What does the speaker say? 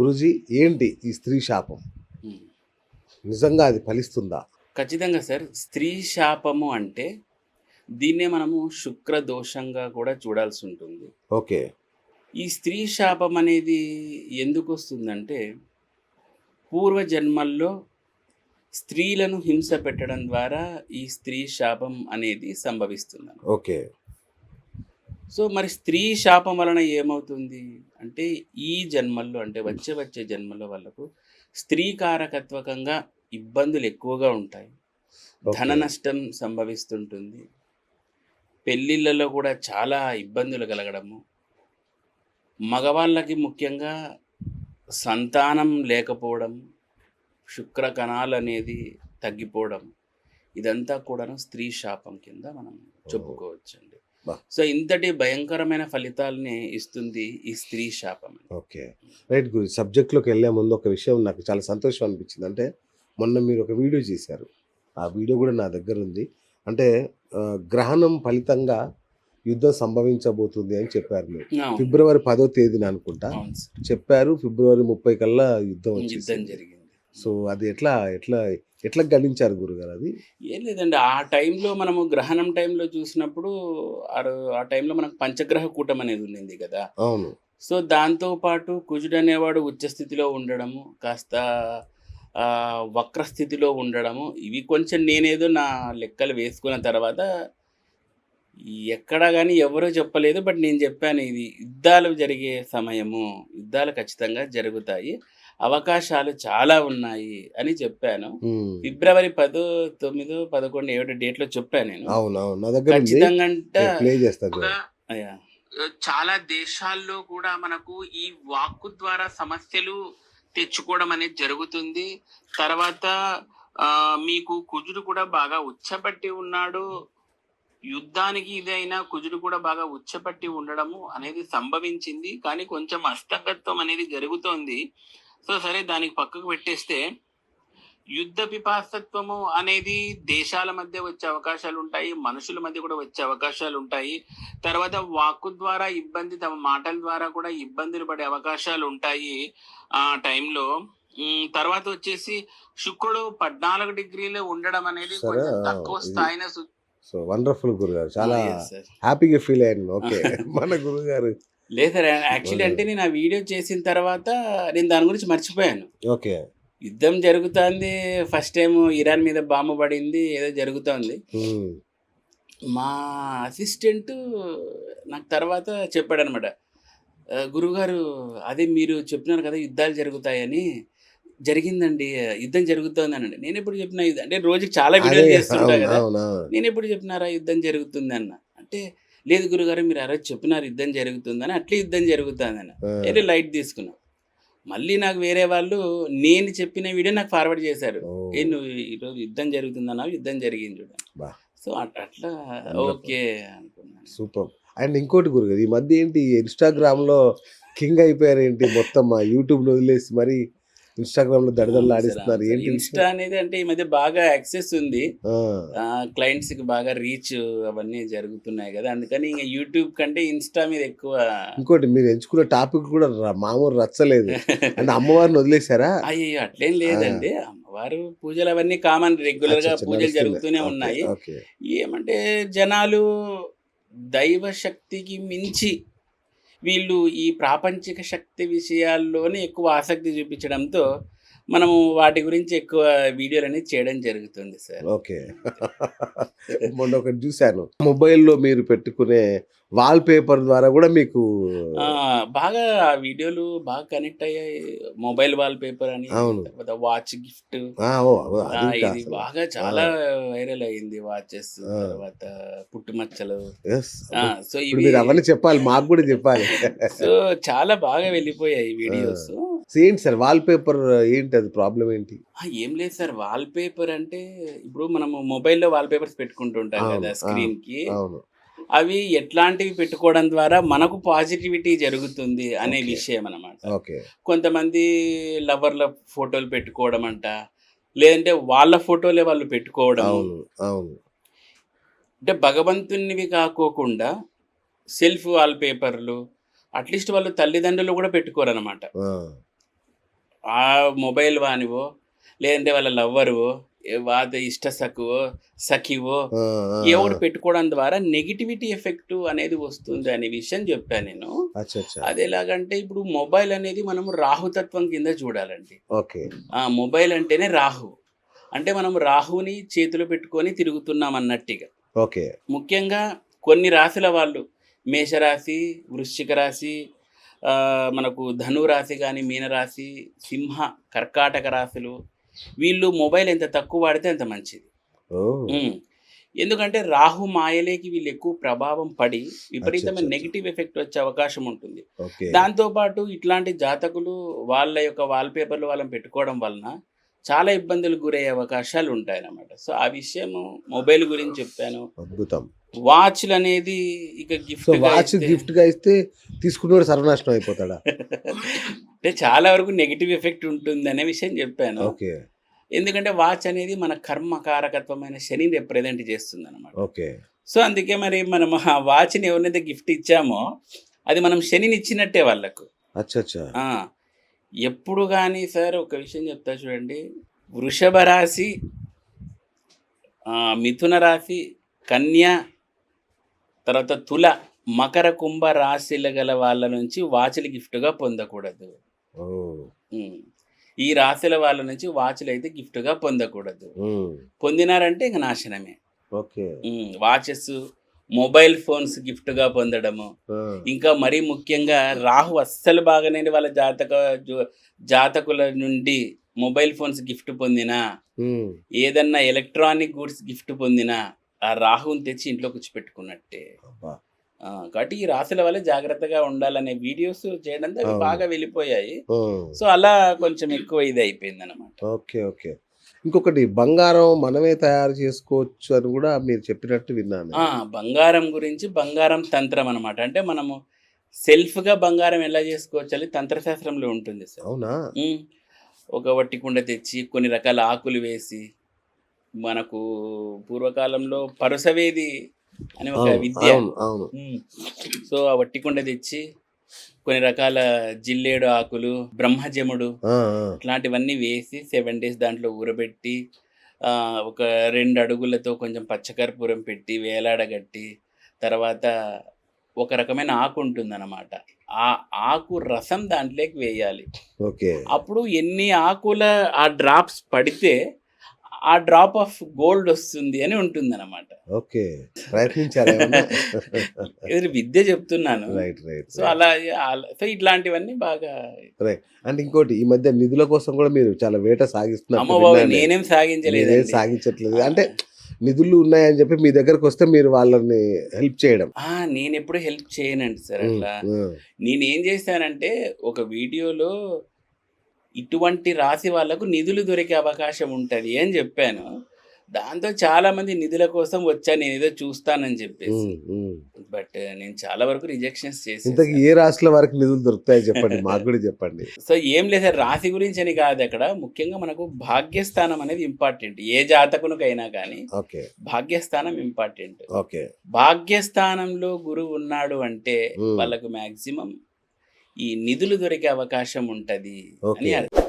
గురూజీ ఏంటి ఈ స్త్రీ శాపం? ఉమ్. నిజంగా అది ఫలిస్తుందా? ఖచ్చితంగా సార్. స్త్రీ శాపము అంటే దీన్నే మనము శుక్ర దోషంగా కూడా చూడాల్సి ఉంటుంది. ఓకే. ఈ స్త్రీ శాపం అనేది ఎందుకు వస్తుందంటే పూర్వజన్మల్లో స్త్రీలను హింస పెట్టడం ద్వారా ఈ స్త్రీ శాపం అనేది సంభవిస్తుంది. ఓకే. సో మరి స్త్రీ శాపం వలన ఏమవుతుంది అంటే ఈ జన్మల్లో అంటే వచ్చే జన్మల్లో వాళ్ళకు స్త్రీ కారకత్వకంగా ఇబ్బందులు ఎక్కువగా ఉంటాయి. ధన ఓకే. నష్టం సంభవిస్తుంటుంది. పెళ్ళిళ్ళలో కూడా చాలా ఇబ్బందులు కలగడము, మగవాళ్ళకి ముఖ్యంగా సంతానం లేకపోవడం, శుక్ర కణాలు అనేది తగ్గిపోవడం, ఇదంతా కూడాను స్త్రీ శాపం కింద మనం చెప్పుకోవచ్చండి. బా. సో ఇంతటి భయంకరమైన ఫలితాలని ఇస్తుంది ఈ స్త్రీ శాపం. ఓకే. రైట్ గురు. సబ్జెక్ట్‌లోకి వెళ్ళే ముందు ఒక విషయం నాకు చాలా సంతోషం అనిపించింది. అంటే మొన్న మీరు ఒక వీడియో చేశారు. ఆ వీడియో కూడా నా దగ్గర ఉంది. అంటే గ్రహణం ఫలితంగా యుద్ధం సంభవించబోతుంది అని చెప్పారు మీరు. అవును. ఫిబ్రవరి 10వ తేదీన అనుకుంటా అవును సార్. చెప్పారు. ఫిబ్రవరి 30 కల్లా యుద్ధం యుద్ధం వచ్చేసింది. జరిగింది. సో అది ఎట్లా గణించారు గురుగారు అది? ఏం లేదండి, ఆ టైంలో మనము గ్రహణం టైంలో చూసినప్పుడు ఆ టైంలో మనకు పంచగ్రహ కూటం అనేది ఉండింది కదా. అవును. సో దాంతో పాటు కుజుడు అనేవాడు ఉచ్చ స్థితిలో ఉండడము, కాస్త వక్రస్థితిలో ఉండడము, ఇవి కొంచెం నేనేదో నా లెక్కలు వేసుకున్న తర్వాత ఎక్కడా కానీ ఎవరూ చెప్పలేదు. బట్ నేను చెప్పాను, ఇది యుద్ధాలు జరిగే సమయము, యుద్ధాలు ఖచ్చితంగా జరుగుతాయి, అవకాశాలు చాలా ఉన్నాయి అని చెప్పాను. ఫిబ్రవరి 10, 9, 11, 7 డేట్లో చెప్పాను నేను. అవునవును. నా దగ్గర ఉంది. ఖచ్చితంగా అంటే ప్లే చేస్తాను. అయ్యా, చాలా దేశాల్లో కూడా మనకు ఈ వాక్కు ద్వారా సమస్యలు తెచ్చుకోవడం అనేది జరుగుతుంది. తర్వాత మీకు కుజుడు కూడా బాగా ఉచ్చపట్టి ఉన్నాడు. యుద్ధానికి ఇదైనా కుజుడు కూడా బాగా ఉచ్చపట్టి ఉండడము అనేది సంభవించింది. కానీ కొంచెం అస్తగత్వం అనేది జరుగుతోంది. సో సరే, దానికి పక్కకు పెట్టేస్తే యుద్ధ పిపాసత్వము అనేది దేశాల మధ్య వచ్చే అవకాశాలు ఉంటాయి, మనుషుల మధ్య కూడా వచ్చే అవకాశాలు ఉంటాయి. తర్వాత వాక్కు ద్వారా ఇబ్బంది, తమ మాటల ద్వారా కూడా ఇబ్బందులు పడే అవకాశాలు ఉంటాయి ఆ టైంలో. తర్వాత వచ్చేసి శుక్రుడు 14 డిగ్రీలో ఉండడం అనేది కొంచెం తక్కువ స్థాయిన. సో వండర్ఫుల్ గురుగారు. చాలా హ్యాపీగా ఫీల్ అయ్యాను. ఓకే. మన గురుగారు లేదు సార్, యాక్చువల్లీ అంటే నేను ఆ వీడియో చేసిన తర్వాత నేను దాని గురించి మర్చిపోయాను. ఓకే. యుద్ధం జరుగుతుంది, ఫస్ట్ టైం ఇరాన్ మీద బాంబు పడింది, ఏదో జరుగుతుంది. మా అసిస్టెంట్ నాకు తర్వాత చెప్పాడు అనమాట, గురుగారు అదే మీరు చెప్పినారు కదా యుద్ధాలు జరుగుతాయని, జరిగిందండి, యుద్ధం జరుగుతుంది అనండి. నేను ఎప్పుడు చెప్పిన అంటే రోజుకి చాలా వీడియోలు చేస్తుంటా కదా, నేను ఎప్పుడు చెప్పినారా యుద్ధం జరుగుతుంది అన్న అంటే, లేదు గురుగారు మీరు ఆ రోజు చెప్పినారు యుద్ధం జరుగుతుందని, అట్లే యుద్ధం జరుగుతుందని వేరే లైట్ తీసుకున్నాం. మళ్ళీ నాకు వేరే వాళ్ళు నేను చెప్పిన వీడియో నాకు ఫార్వర్డ్ చేశారు, నువ్వు ఈరోజు యుద్ధం జరుగుతుందన్నావు, యుద్ధం జరిగింది చూడండి. సో అట్లా ఓకే అనుకున్నాను. సూపర్. అండ్ ఇంకోటి గురుగారు, ఈ మధ్య ఏంటి ఇన్స్టాగ్రామ్లో కింగ్ అయిపోయారు ఏంటి, మొత్తం మా యూట్యూబ్ వదిలేసి మరి ఇన్స్టాగ్రామ్ లో దడదలు ఆడిస్తున్నారు ఏంటి? ఇన్స్టా అనేది అంటే ఈ మధ్య బాగా యాక్సెస్ ఉంది, క్లయింట్స్ కి బాగా రీచ్ అవన్నీ జరుగుతున్నాయి కదా, అందుకని ఇంకా యూట్యూబ్ కంటే ఇన్స్టా మీద ఎక్కువ. ఇంకోటి మీరు ఎంచుకున్న టాపిక్ కూడా మామూలు రచ్చలేదు అంటే అమ్మవారిని వదిలేశారా? అయ్యో అట్లేం లేదండి, అమ్మవారు పూజలు అవన్నీ కామన్, రెగ్యులర్ గా పూజలు జరుగుతూనే ఉన్నాయి. ఏమంటే జనాలు దైవ శక్తికి మించి వీళ్ళు ఈ ప్రాపంచిక శక్తి విషయాల్లోనే ఎక్కువ ఆసక్తి చూపించడంతో మనము వాటి గురించి ఎక్కువ వీడియోలు అనేది చేయడం జరుగుతుంది సార్. ఓకే. మొన్న ఒకటి చూశాను, మొబైల్లో మీరు పెట్టుకునే వాల్ పేపర్ ద్వారా కూడా మీకు బాగా వీడియోలు బాగా కనెక్ట్ అయ్యాయి. మొబైల్ వాల్ పేపర్ అని, తర్వాత వాచ్ గిఫ్ట్, ఇది బాగా చాలా వైరల్ అయింది. వాచెస్, తర్వాత పుట్టుమచ్చలు. సో ఇవి అవన్నీ చెప్పాలి, మాకు కూడా చెప్పాలి. సో చాలా బాగా వెళ్ళిపోయాయి వీడియోస్. ఏంటి సార్ వాల్ పేపర్, ఏంటి అది ప్రాబ్లం ఏంటి? ఏం లేదు సార్, వాల్ పేపర్ అంటే ఇప్పుడు మనము మొబైల్లో వాల్ పేపర్స్ పెట్టుకుంటుంటాం కదా స్క్రీన్ కి, అవి ఎట్లాంటివి పెట్టుకోవడం ద్వారా మనకు పాజిటివిటీ జరుగుతుంది అనే విషయం అన్నమాట. కొంతమంది లవర్ల ఫోటోలు పెట్టుకోవడం అంట, లేదంటే వాళ్ళ ఫోటోలే వాళ్ళు పెట్టుకోవడం, అంటే భగవంతునివి కాకోకుండా సెల్ఫ్ వాల్ పేపర్లు, అట్లీస్ట్ వాళ్ళు తల్లిదండ్రులు కూడా పెట్టుకోరు అనమాట. ఆ మొబైల్ వానివో లేదంటే వాళ్ళ లవ్వరువో వాళ్ళ ఇష్ట సఖివో ఆ, ఆ, ఎవరు పెట్టుకోవడం ద్వారా నెగిటివిటీ ఎఫెక్ట్ అనేది వస్తుంది అనే విషయం చెప్పాను నేను. అచ్చా అచ్చా. అది ఎలాగంటే ఇప్పుడు మొబైల్ అనేది మనం రాహుతత్వం కింద చూడాలండి. ఓకే. మొబైల్ అంటేనే రాహు. అంటే మనం రాహుని చేతిలో పెట్టుకొని తిరుగుతున్నాం అన్నట్టుగా. ఓకే. ముఖ్యంగా కొన్ని రాశుల వాళ్ళు మేషరాశి, వృశ్చిక రాశి, మనకు ధను రాశి కానీ, మీనరాశి, సింహ, కర్కాటక రాశులు వీళ్ళు మొబైల్ ఎంత తక్కువ వాడితే అంత మంచిది. ఓ, ఎందుకంటే రాహు మాయలేకి వీళ్ళు ఎక్కువ ప్రభావం పడి విపరీతమైన అచ్చచ్చచ్చ. నెగిటివ్ ఎఫెక్ట్ వచ్చే అవకాశం ఉంటుంది. ఓకే. దాంతోపాటు ఇట్లాంటి జాతకులు వాళ్ళ యొక్క వాల్పేపర్లు వాళ్ళని పెట్టుకోవడం వలన చాలా ఇబ్బందులకు గురయ్యే అవకాశాలు ఉంటాయన్నమాట. సో ఆ విషయము మొబైల్ గురించి చెప్పాను. అద్భుతం. వాచ్లు అనేది ఇక సో గిఫ్ట్ వాచ్ గిఫ్ట్ గా ఇస్తే తీసుకున్నవాడు సర్వనాశనం అయిపోతాడా? అంటే చాలా వరకు నెగిటివ్ ఎఫెక్ట్ ఉంటుంది అనే విషయం చెప్పాను. ఓకే. ఎందుకంటే వాచ్ అనేది మన కర్మకారకత్వమైన శనిని రిప్రజెంట్ చేస్తుంది అనమాట. ఓకే. సో అందుకే మరి మనం ఆ వాచ్ని ఎవరినైతే గిఫ్ట్ ఇచ్చామో అది మనం శనిని ఇచ్చినట్టే వాళ్ళకు. అచ్చా అచ్చా. ఆ, ఎప్పుడు కానీ సార్ ఒక విషయం చెప్తా చూడండి, వృషభ రాశి, మిథున రాశి, కన్య, తర్వాత తుల, మకర, కుంభ రాశిల గల వాళ్ళ నుంచి వాచ్లు గిఫ్ట్గా పొందకూడదు. ఓ. ఉమ్. ఈ రాశుల వాళ్ళ నుంచి వాచ్లు అయితే గిఫ్ట్గా పొందకూడదు. ఉమ్. పొందినారంటే ఇంక నాశనమే. ఓకే. వాచెస్, మొబైల్ ఫోన్స్ గిఫ్ట్గా పొందడము, ఆ, ఇంకా మరీ ముఖ్యంగా రాహు అస్సలు బాగానే వాళ్ళ జాతకుల నుండి మొబైల్ ఫోన్స్ గిఫ్ట్ పొందినా, ఉమ్. ఏదన్నా ఎలక్ట్రానిక్ గూడ్స్ గిఫ్ట్ పొందినా ఆ రాహుని తెచ్చి ఇంట్లో కూర్చోపెట్టుకున్నట్టే. అబ్బా. కాబట్టి ఈ రాశుల వల్ల జాగ్రత్తగా ఉండాలనే వీడియోస్ చేయడంతో అవి అవును. బాగా వెళ్ళిపోయాయి. ఉమ్. సో అలా కొంచెం ఎక్కువ ఇది అయిపోయింది అనమాట. ఓకే. ఓకే. ఇంకొకటి బంగారం మనమే తయారు చేసుకోవచ్చు అని కూడా మీరు చెప్పినట్టు విన్నాను. బంగారం గురించి బంగారం తంత్రం అనమాట. అంటే మనము సెల్ఫ్గా బంగారం ఎలా చేసుకోవచ్చు అని తంత్రశాస్త్రంలో ఉంటుంది సార్. అవునా? ఒక వట్టి కుండ తెచ్చి కొన్ని రకాల ఆకులు వేసి, మనకు పూర్వకాలంలో పరుసవేది అని ఒక అవును విద్య. అవును అవును. సో ఆ వట్టి కుండ తెచ్చి కొన్ని రకాల జిల్లేడు ఆకులు, బ్రహ్మజముడు ఆ, ఇట్లాంటివన్నీ వేసి 7 days దాంట్లో ఊరబెట్టి, ఒక 2 అడుగులతో కొంచెం పచ్చకర్పూరం పెట్టి వేలాడగట్టి, తర్వాత ఒక రకమైన ఆకు ఉంటుందన్నమాట. ఆ ఆకు రసం దాంట్లోకి వేయాలి. ఓకే. అప్పుడు ఎన్ని ఆకుల ఆ డ్రాప్స్ పడితే ఆ డ్రాప్ ఆఫ్ గోల్డ్ వస్తుంది అని ఉంటుందన్నమాట. ఓకే. ప్రయత్నించారేమన్నా? ఇది విద్య చెప్తున్నాను. Right right. సో అలా సో ఇట్లాంటివన్నీ బాగా. రైట్. అంటే ఇంకోటి ఈ మధ్య నిధుల కోసం కూడా మీరు చాలా వేట సాగిస్తున్నారు. అమ్మ బాబు నేనేం సాగించలేదు. సాగించట్లేదు. అంటే నిధులు ఉన్నాయని చెప్పి మీ దగ్గరకు వస్తే మీరు వాళ్ళని హెల్ప్ చేయడం. నేను ఎప్పుడు హెల్ప్ చేయనండి సార్. అట్లా ఉమ్. నేనేం చేశానంటే ఒక వీడియోలో ఇటువంటి రాశి వాళ్ళకు నిధులు దొరికే అవకాశం ఉంటుంది అని చెప్పాను. దాంతో చాలా మంది నిధుల కోసం వచ్చా, నేను ఏదో చూస్తానని చెప్పేసి. బట్ నేను చాలా వరకు రిజెక్షన్స్ ఇంతకీ చేసి. ఏ రాశుల వరకు నిధులు దొరుకుతాయి చెప్పండి, మాకు కూడా చెప్పండి. సో ఏం లేదు సార్, రాశి గురించి అని కాదు, అక్కడ ముఖ్యంగా మనకు భాగ్యస్థానం అనేది ఇంపార్టెంట్. ఏ జాతకునికైనా కానీ ఓకే. భాగ్యస్థానం ఇంపార్టెంట్. ఓకే. భాగ్యస్థానంలో గురువు ఉన్నాడు అంటే ఉమ్. వాళ్ళకు మాక్సిమం ఈ నిధులు దొరికే అవకాశం ఉంటది అని ఓకే. అర్థం.